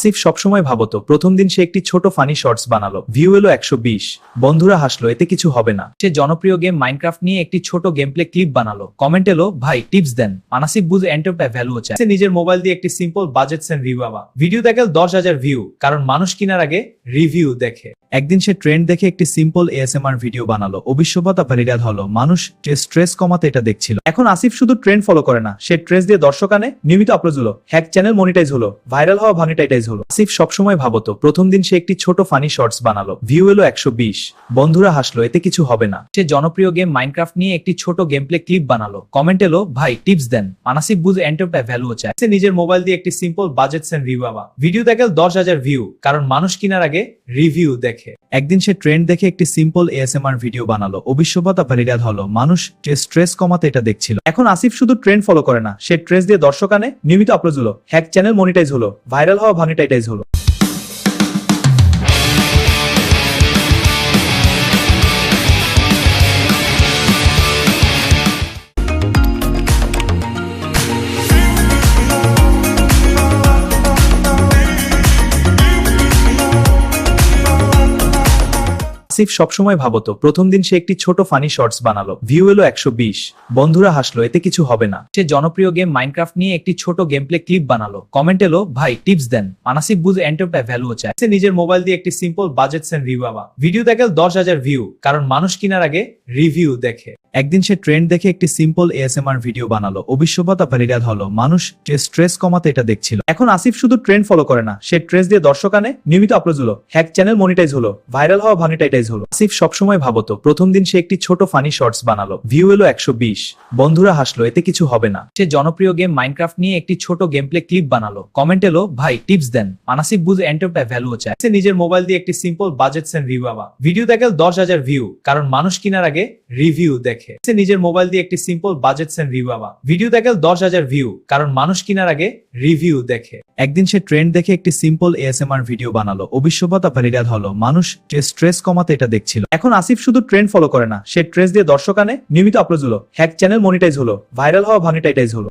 আসিফ সবসময় ভাবতো প্রথম দিন সে একটি ছোট ফানি শর্টস বানালো, ভিউ এলো 120, বন্ধুরা হাসলো, এতে কিছু হবে না। সে জনপ্রিয় গেম মাইনক্রাফট নিয়ে একটি ছোট গেম প্লে ক্লিপ বানালো, কমেন্ট এলো ভাই টিপস দেন। আসিফ বুঝে এন্টারপ্রাইজ ভ্যালু চায়। সে নিজের মোবাইল দিয়ে একটি simple budget send review video দেখে 10,000 ভিউ, কারণ মানুষ কেনার আগে রিভিউ দেখে। একদিন সে ট্রেন্ড দেখে একটি সিম্পল এএসএমআর ভিডিও বানালো, অবিশ্বতা ভাইরাল হলো, মানুষ স্ট্রেস কমাতে এটা দেখছিল। এখন আসিফ শুধু ট্রেন্ড ফলো করে না, সে ট্রেস দিয়ে দর্শক আনে, নিয়মিত আপলোড হলো, হ্যাক চ্যানেল মনিটাইজ হলো, ভাইরাল হওয়া মনিটাইজ হলো। আসিফ সবসময় ভাবতো প্রথম দিন সে একটি ছোট ফানি শর্টস বানালো, ভিউ এলো 120, বন্ধুরা হাসলো, এতে কিছু হবে না। সে জনপ্রিয় গেম মাইনক্রাফট নিয়ে একটি ছোট গেম প্লে ক্লিপ বানালো, কমেন্ট এলো ভাই টিপস দেন। আসিফ বুঝে এন্টারপ্রাইজ ভ্যালু চায়। সে নিজের মোবাইল দিয়ে একটি simple budget send review video দেখে 10,000 ভিউ, কারণ মানুষ কেনার আগে রিভিউ দেখে। একদিন সে ট্রেন্ড দেখে একটি সিম্পল এএসএমআর ভিডিও বানালো, অবিশ্বতা ভাইরাল হলো, মানুষ স্ট্রেস কমাতে এটা দেখছিল। এখন আসিফ শুধু ট্রেন্ড ফলো করে না, সে ট্রেস দিয়ে দর্শক আনে, নিয়মিত আপলোড হলো, হ্যাক চ্যানেল মনিটাইজ হলো, ভাইরাল হওয়া মনিটাইজ হলো। আসিফ সবসময় ভাবতো প্রথম দিন সে একটি ছোট ফানি শর্টস বানালো, ভিউ এলো 120, বন্ধুরা হাসলো, এতে কিছু হবে না। সে জনপ্রিয় গেম মাইনক্রাফট নিয়ে একটি ছোট গেম প্লে ক্লিপ বানালো, কমেন্ট এলো ভাই টিপস দেন। আসিফ বুঝে এন্টারপ্রাইজ ভ্যালু চায়। সে নিজের মোবাইল দিয়ে একটি simple budget send review video দেখে 10,000 ভিউ, কারণ মানুষ কেনার আগে রিভিউ দেখে। একদিন সে ট্রেন্ড দেখে একটি সিম্পল এএসএমআর ভিডিও বানালো, অবিশ্বতা ভাইরাল হলো, মানুষ স্ট্রেস কমাতে এটা দেখছিল। এখন আসিফ শুধু ট্রেন্ড ফলো করে না, সে ট্রেস দিয়ে দর্শক আনে, নিয়মিত আপলোড হলো, হ্যাক চ্যানেল মনিটাইজ হলো, ভাইরাল হওয়া মনিটাইজ হলো। আসিফ সবসময় ভাবতো প্রথম দিন সে একটি ছোট ফানি শর্টস বানালো, ভিউ এলো 120, বন্ধুরা হাসলো, এতে কিছু হবে না। সে জনপ্রিয় গেম মাইনক্রাফট নিয়ে একটি ছোট গেম প্লে ক্লিপ বানালো, কমেন্ট এলো ভাই টিপস দেন। আসিফ বুঝে এন্টারপ্রাইজ ভ্যালু চায়। সে নিজের মোবাইল দিয়ে একটি simple budget send review video দেখে 10,000 ভিউ, কারণ মানুষ কেনার আগে রিভিউ দেখে। সে নিজের মোবাইল দিয়ে একটি simple budget send review video দেখে 10,000 ভিউ, কারণ মানুষ কেনার আগে রিভিউ দেখে। একদিন সে ট্রেন্ড দেখে একটি সিম্পল এএসএমআর ভিডিও বানালো, অবিশ্বতা ভাইরাল হলো, মানুষ স্ট্রেস কমাতে এটা দেখছিল। এখন আসিফ শুধু ট্রেন্ড ফলো করে না, সে ট্রেস দিয়ে দর্শক আনে, নিয়মিত আপলোড হলো, হ্যাক চ্যানেল মনিটাইজ হলো, ভাইরাল হওয়া মনিটাইজ হলো।